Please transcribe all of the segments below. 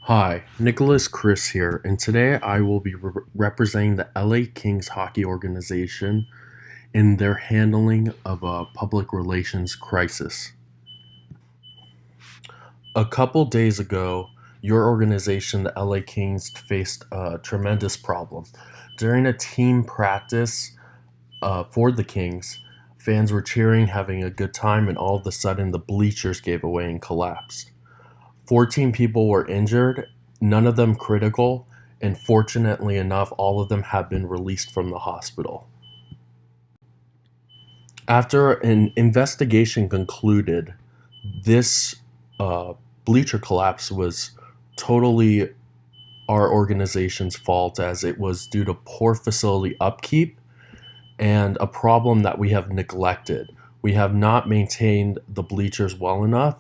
Hi, Nicholas Chris here, and today I will be representing the LA Kings hockey organization in their handling of a public relations crisis. A couple days ago, your organization, the LA Kings, faced a tremendous problem. During a team practice for the Kings, fans were cheering, having a good time, and all of a sudden the bleachers gave away and collapsed. 14 people were injured, none of them critical, and fortunately enough, all of them have been released from the hospital. After an investigation concluded, this uh, bleacher collapse was totally our organization's fault as it was due to poor facility upkeep and a problem that we have neglected. We have not maintained the bleachers well enough,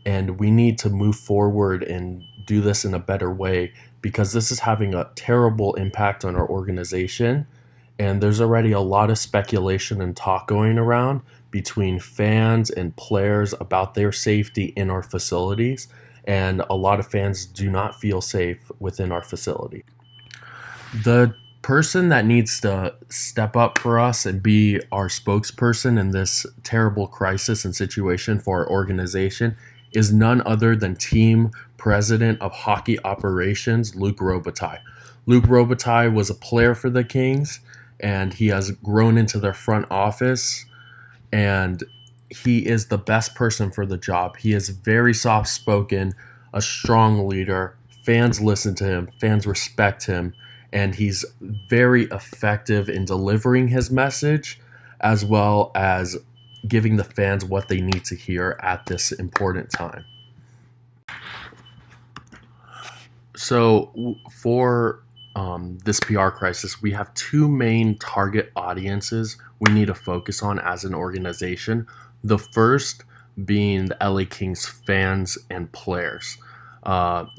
and we need to move forward and do this in a better way because this is having a terrible impact on our organization. And there's already a lot of speculation and talk going around between fans and players about their safety in our facilities. And a lot of fans do not feel safe within our facility. The person that needs to step up for us and be our spokesperson in this terrible crisis and situation for our organization is none other than team president of hockey operations, Luke Robitaille. Luke Robitaille was a player for the Kings, and he has grown into their front office, and he is the best person for the job. He is very soft spoken, a strong leader. Fans listen to him, fans respect him, and he's very effective in delivering his message as well as giving the fans what they need to hear at this important time. So, for this PR crisis, we have two main target audiences we need to focus on as an organization. The first being the LA Kings fans and players.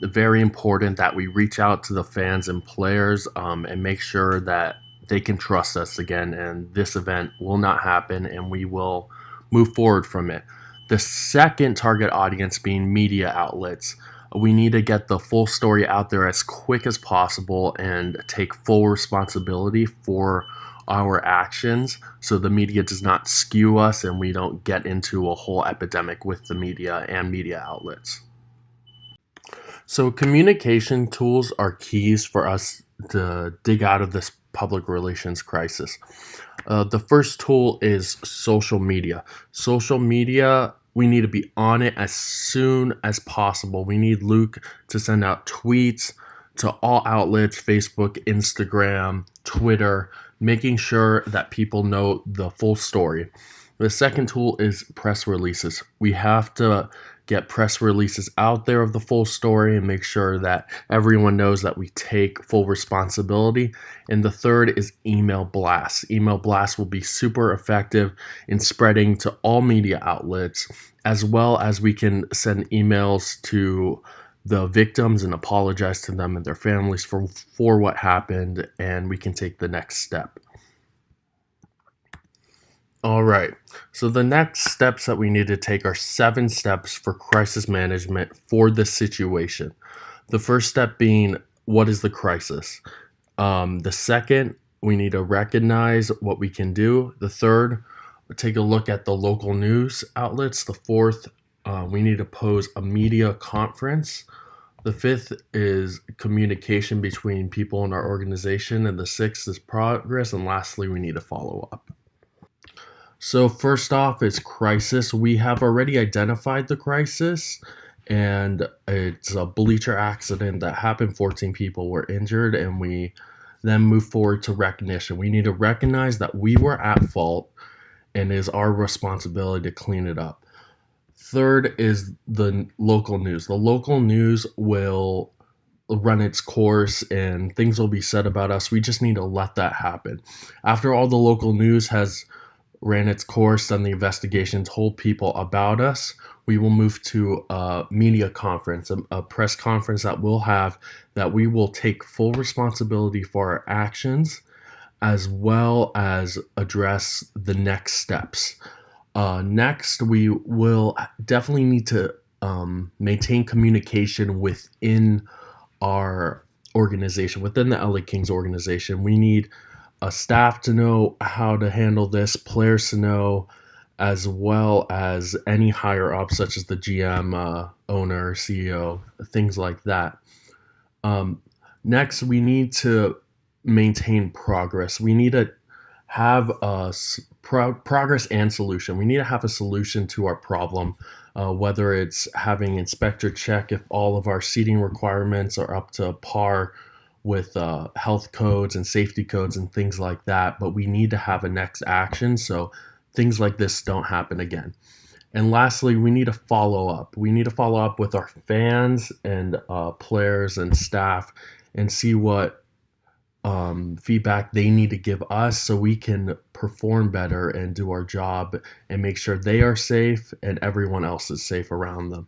Very important that we reach out to the fans and players and make sure that they can trust us again, and this event will not happen, and we will move forward from it. The second target audience being media outlets. We need to get the full story out there as quick as possible and take full responsibility for our actions so the media does not skew us and we don't get into a whole epidemic with the media and media outlets. So, communication tools are keys for us to dig out of this public relations crisis. The first tool is social media. Social media, we need to be on it as soon as possible. We need Luke to send out tweets to all outlets: Facebook, Instagram, Twitter, making sure that people know the full story. The second tool is press releases. We have to get press releases out there of the full story and make sure that everyone knows that we take full responsibility. And the third is email blasts. Email blasts will be super effective in spreading to all media outlets, as well as we can send emails to the victims and apologize to them and their families for what happened, and we can take the next step. All right. So the next steps that we need to take are 7 steps for crisis management for this situation. The first step being, what is the crisis? The second, we need to recognize what we can do. The third, take a look at the local news outlets. The fourth, we need to pose a media conference. The fifth is communication between people in our organization. And the sixth is progress. And lastly, we need to follow up. So first off is crisis. We have already identified the crisis, and it's a bleacher accident that happened. 14 people were injured, and we then move forward to recognition. We need to recognize that we were at fault and it is our responsibility to clean it up. Third is the local news. The local news will run its course and things will be said about us. We just need to let that happen. After all the local news has ran its course and the investigation told people about us, we will move to a media conference, a press conference that we'll have, that we will take full responsibility for our actions as well as address the next steps. Next, we will definitely need to maintain communication within our organization, within the LA Kings organization. We need a staff to know how to handle this, players to know, as well as any higher up, such as the GM, owner, CEO, things like that. Um, Next, we need to maintain progress. We need to have progress and solution. We need to have a solution to our problem, whether it's having inspector check if all of our seating requirements are up to par with health codes and safety codes and things like that. But we need to have a next action so things like this don't happen again. And lastly, we need to follow up. We need to follow up with our fans and players and staff and see what feedback they need to give us so we can perform better and do our job and make sure they are safe and everyone else is safe around them.